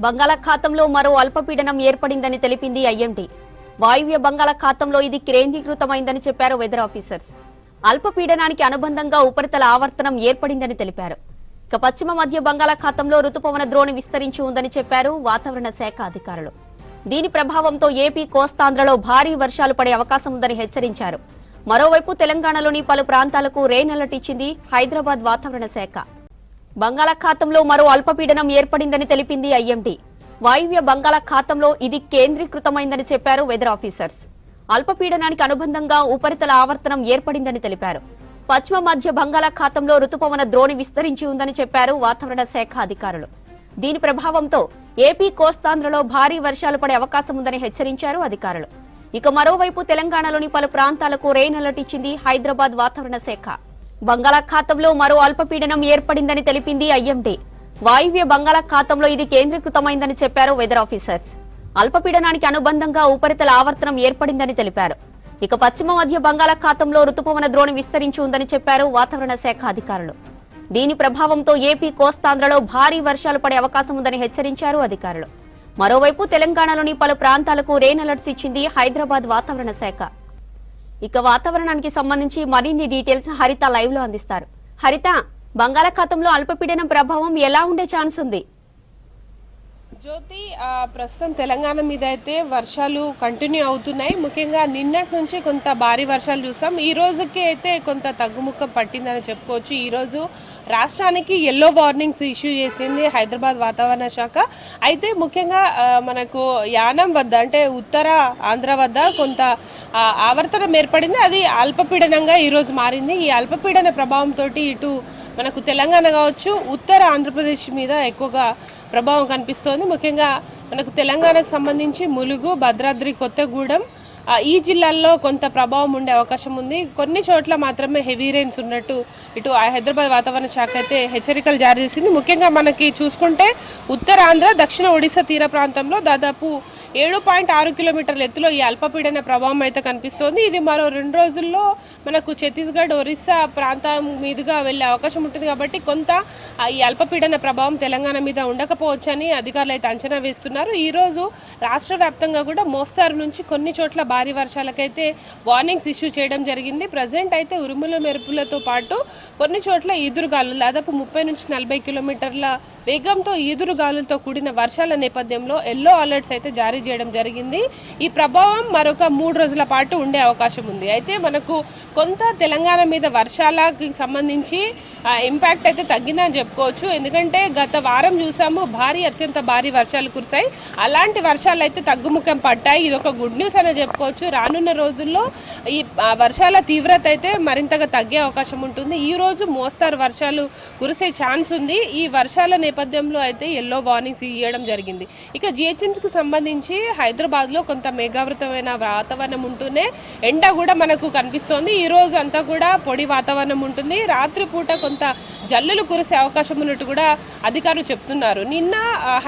బంగాళాఖాతంలో మరో అల్పపీడనం ఏర్పడిందని తెలిపింది ఐఎండీ. వాయువ్య బంగాళాఖాతంలో ఇది కేంద్రీకృతమైందని చెప్పారు వెదర్ ఆఫీసర్స్. అల్పపీడనానికి అనుబంధంగా ఉపరితల ఆవర్తనం ఏర్పడిందని తెలిపారు. ఇక పశ్చిమ మధ్య బంగాళాఖాతంలో రుతుపవన ద్రోణి విస్తరించి ఉందని చెప్పారు వాతావరణ శాఖ అధికారులు. దీని ప్రభావంతో ఏపీ కోస్తాంధ్రలో భారీ వర్షాలు పడే అవకాశం ఉందని హెచ్చరించారు. మరోవైపు తెలంగాణలోని పలు ప్రాంతాలకు రెయిన్ అలర్ట్ ఇచ్చింది హైదరాబాద్ వాతావరణ శాఖ. బంగాళాఖాతంలో మరో అల్పపీడనం ఏర్పడిందని తెలిపింది ఐఎండీ. వాయువ్య బంగాళాఖాతంలో ఇది కేంద్రీకృతమైందని చెప్పారు వెదర్ ఆఫీసర్స్. అల్పపీడనానికి అనుబంధంగా ఉపరితల ఆవర్తనం ఏర్పడిందని తెలిపారు. పశ్చిమ మధ్య బంగాళాఖాతంలో రుతుపవన ద్రోణి విస్తరించి ఉందని చెప్పారు వాతావరణ శాఖ అధికారులు. దీని ప్రభావంతో ఏపీ కోస్తాంధ్రలో భారీ వర్షాలు పడే అవకాశం ఉందని హెచ్చరించారు అధికారులు. ఇక మరోవైపు తెలంగాణలోని పలు ప్రాంతాలకు రెయిన్ అలర్ట్ ఇచ్చింది హైదరాబాద్ వాతావరణ శాఖ. బంగాళాఖాతంలో మరో అల్పపీడనం ఏర్పడిందని తెలిపింది ఐఎండీ. వాయువ్య బంగాళాఖాతంలో ఇది కేంద్రీకృతమైందని చెప్పారు వెదర్ ఆఫీసర్స్. అల్పపీడనానికి అనుబంధంగా ఉపరితల ఆవర్తనం ఏర్పడిందని తెలిపారు. ఇక పశ్చిమ మధ్య బంగాళాఖాతంలో రుతుపవన ద్రోణి విస్తరించి ఉందని చెప్పారు వాతావరణ శాఖ అధికారులు. దీని ప్రభావంతో ఏపీ కోస్తాంధ్రలో భారీ వర్షాలు పడే అవకాశం ఉందని హెచ్చరించారు అధికారులు. మరోవైపు తెలంగాణలోని పలు ప్రాంతాలకు రెయిన్ అలర్ట్స్ ఇచ్చింది హైదరాబాద్ వాతావరణ శాఖ. ఇక వాతావరణానికి సంబంధించి మరిన్ని డీటెయిల్స్ హరిత లైవ్ లో అందిస్తారు. హరిత, బంగాళాఖాతంలో అల్పపీడనం ప్రభావం ఎలా ఉండే ఛాన్స్ ఉంది? జ్యోతి, ప్రస్తుతం తెలంగాణ మీద అయితే వర్షాలు కంటిన్యూ అవుతున్నాయి. ముఖ్యంగా నిన్నటి నుంచి కొంత భారీ వర్షాలు చూసాం. ఈ రోజుకి అయితే కొంత తగ్గుముఖం పట్టిందని చెప్పుకోవచ్చు. ఈరోజు రాష్ట్రానికి ఎల్లో వార్నింగ్స్ ఇష్యూ చేసింది హైదరాబాద్ వాతావరణ శాఖ. అయితే ముఖ్యంగా మనకు యానం వద్ద, అంటే ఉత్తర ఆంధ్ర వద్ద కొంత ఆవర్తనం ఏర్పడింది. అది అల్పపీడనంగా ఈరోజు మారింది. ఈ అల్పపీడన ప్రభావంతో ఇటు మనకు తెలంగాణ కావచ్చు, ఉత్తర ఆంధ్రప్రదేశ్ మీద ఎక్కువగా ప్రభావం కనిపిస్తోంది. ముఖ్యంగా మనకు తెలంగాణకు సంబంధించి ములుగు, భద్రాద్రి కొత్తగూడెం ఈ జిల్లాల్లో కొంత ప్రభావం ఉండే అవకాశం ఉంది. కొన్ని చోట్ల మాత్రమే హెవీ రెయిన్స్ ఉన్నట్టు ఇటు హైదరాబాద్ వాతావరణ శాఖ అయితే హెచ్చరికలు జారీ చేసింది. ముఖ్యంగా మనకి చూసుకుంటే ఉత్తరాంధ్ర, దక్షిణ ఒడిశా తీర ప్రాంతంలో దాదాపు 7.6 కిలోమీటర్ల ఎత్తులో ఈ అల్పపీడన ప్రభావం అయితే కనిపిస్తోంది. ఇది మరో 2 రోజుల్లో మనకు ఛత్తీస్గఢ్, ఒరిస్సా ప్రాంతం మీదుగా వెళ్లే అవకాశం ఉంటుంది. కాబట్టి కొంత ఈ అల్పపీడన ప్రభావం తెలంగాణ మీద ఉండకపోవచ్చని అధికారులు అయితే అంచనా వేస్తున్నారు. ఈరోజు రాష్ట్ర వ్యాప్తంగా కూడా మోస్తారు నుంచి కొన్ని చోట్ల భారీ వర్షాలకైతే వార్నింగ్స్ ఇష్యూ చేయడం జరిగింది. ప్రజెంట్ అయితే ఉరుముల మెరుపులతో పాటు కొన్ని చోట్ల ఈదురుగాలు దాదాపు 30 నుంచి 40 కిలోమీటర్ల వేగంతో ఈదురుగాలులతో కూడిన వర్షాల నేపథ్యంలో ఎల్లో అలర్ట్స్ అయితే జారీ చేయడం జరిగింది. ఈ ప్రభావం మరొక 3 రోజుల పాటు ఉండే అవకాశం ఉంది. అయితే మనకు కొంత తెలంగాణ మీద వర్షాలకి సంబంధించి ఇంపాక్ట్ అయితే తగ్గిందని చెప్పుకోవచ్చు. ఎందుకంటే గత వారం చూసాము అత్యంత భారీ వర్షాలు కురిశాయి. అలాంటి వర్షాలు అయితే తగ్గుముఖం పట్టాయి. ఇది ఒక గుడ్ న్యూస్ అనే చెప్పుకోవచ్చు. రానున్న రోజుల్లో ఈ వర్షాల తీవ్రత అయితే మరింతగా తగ్గే అవకాశం ఉంటుంది. ఈ రోజు మోస్తారు వర్షాలు కురిసే ఛాన్స్ ఉంది. ఈ వర్షాల నేపథ్యంలో అయితే ఎల్లో వార్నింగ్స్ ఇవ్వడం జరిగింది. ఇక జిహెచ్ఎంసీకి సంబంధించి హైదరాబాద్లో కొంత మేఘావృతమైన వాతావరణం ఉంటూనే ఎండ కూడా మనకు కనిపిస్తోంది. ఈ రోజు అంతా కూడా పొడి వాతావరణం ఉంటుంది. రాత్రిపూట కొంత జల్లులు కురిసే అవకాశం ఉన్నట్టు కూడా అధికారులు చెప్తున్నారు. నిన్న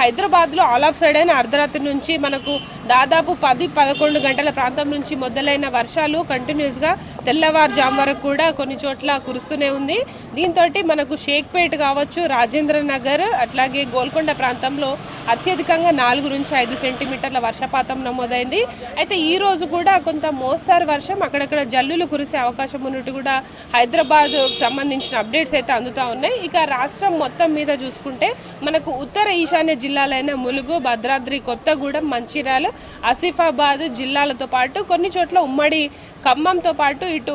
హైదరాబాద్లో ఆల్ ఆఫ్ సైడ్ అయిన అర్ధరాత్రి నుంచి మనకు దాదాపు 10-11 గంటల ప్రాంతం నుంచి మొదలైన వర్షాలు కంటిన్యూస్గా తెల్లవారుజాము వరకు కూడా కొన్ని చోట్ల కురుస్తూనే ఉంది. దీంతో మనకు షేక్పేట్ కావచ్చు, రాజేంద్ర నగర్, అట్లాగే గోల్కొండ ప్రాంతంలో అత్యధికంగా 4 నుంచి 5 సెంటీమీటర్ల వర్షపాతం నమోదైంది. అయితే ఈ రోజు కూడా కొంత మోస్తారు వర్షం, అక్కడక్కడ జల్లులు కురిసే అవకాశం ఉన్నట్టు కూడా హైదరాబాద్ సంబంధించిన అప్డేట్స్ అయితే అందుతూ ఉన్నాయి. ఇక రాష్ట్రం మొత్తం మీద చూసుకుంటే మనకు ఉత్తర ఈశాన్య జిల్లాలైన ములుగు, భద్రాద్రి కొత్తగూడెం, మంచిర్యాల, ఆసిఫాబాద్ జిల్లాలతో పాటు కొన్ని చోట్ల ఉమ్మడి ఖమ్మంతో పాటు ఇటు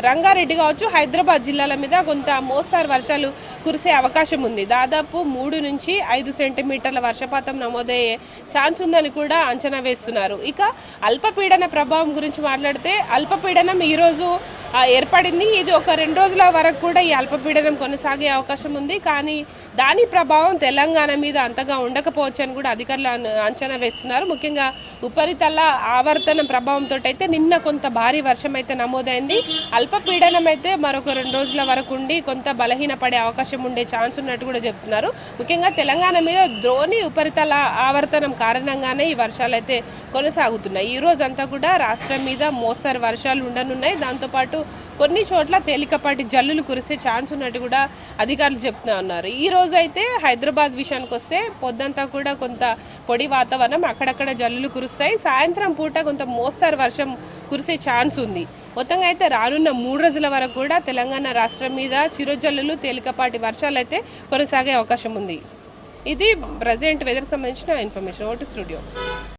రంగారెడ్డి కావచ్చు, హైదరాబాద్ జిల్లాల మీద కొంత మోస్తారు వర్షాలు కురిసే అవకాశం ఉంది. దాదాపు 3 నుంచి 5 సెంటీమీటర్ల వర్షపాతం నమోదయ్యే ఛాన్స్ ఉందని కూడా అంచనా వేస్తున్నారు. ఇక అల్పపీడన ప్రభావం గురించి మాట్లాడితే అల్పపీడనం ఈరోజు ఏర్పడింది. ఇది ఒక 2 రోజుల వరకు కూడా ఈ అల్పపీడనం కొనసాగే అవకాశం ఉంది. కానీ దాని ప్రభావం తెలంగాణ మీద అంతగా ఉండకపోవచ్చు అని కూడా అధికారులు అంచనా వేస్తున్నారు. ముఖ్యంగా ఉపరితల ఆవర్తనం ప్రభావంతో అయితే నిన్న కొంత భారీ వర్షం అయితే నమోదైంది. అల్పపీడనం అయితే మరొక 2 రోజుల వరకు ఉండి కొంత బలహీనపడే అవకాశం ఉండే ఛాన్స్ ఉన్నట్టు కూడా చెప్తున్నారు. ముఖ్యంగా తెలంగాణ మీద ద్రోణి ఉపరితల ఆవర్తనం కారణంగానే ఈ వర్షాలు అయితే కొనసాగుతున్నాయి. ఈ రోజు అంతా కూడా రాష్ట్రం మీద మోస్తరు వర్షాలు ఉండనున్నాయి. దాంతోపాటు పాటు కొన్ని చోట్ల తేలికపాటి జల్లులు కురిసే ఛాన్స్ ఉన్నట్టు కూడా అధికారులు చెప్తున్నా ఉన్నారు. ఈ రోజు అయితే హైదరాబాద్ విషయానికి వస్తే పొద్దంతా కూడా కొంత పొడి వాతావరణం, అక్కడక్కడ జల్లులు కురుస్తాయి. సాయంత్రం పూట కొంత మోస్తారు వర్షం కురిసే ఛాన్స్ ఉంది. మొత్తంగా అయితే రానున్న 3 రోజుల వరకు కూడా తెలంగాణ రాష్ట్రం మీద చిరుజల్లులు, తేలికపాటి వర్షాలు అయితే కొనసాగే అవకాశం ఉంది. ఇది ప్రజెంట్ వెదర్కి సంబంధించిన ఇన్ఫర్మేషన్. Vote studio.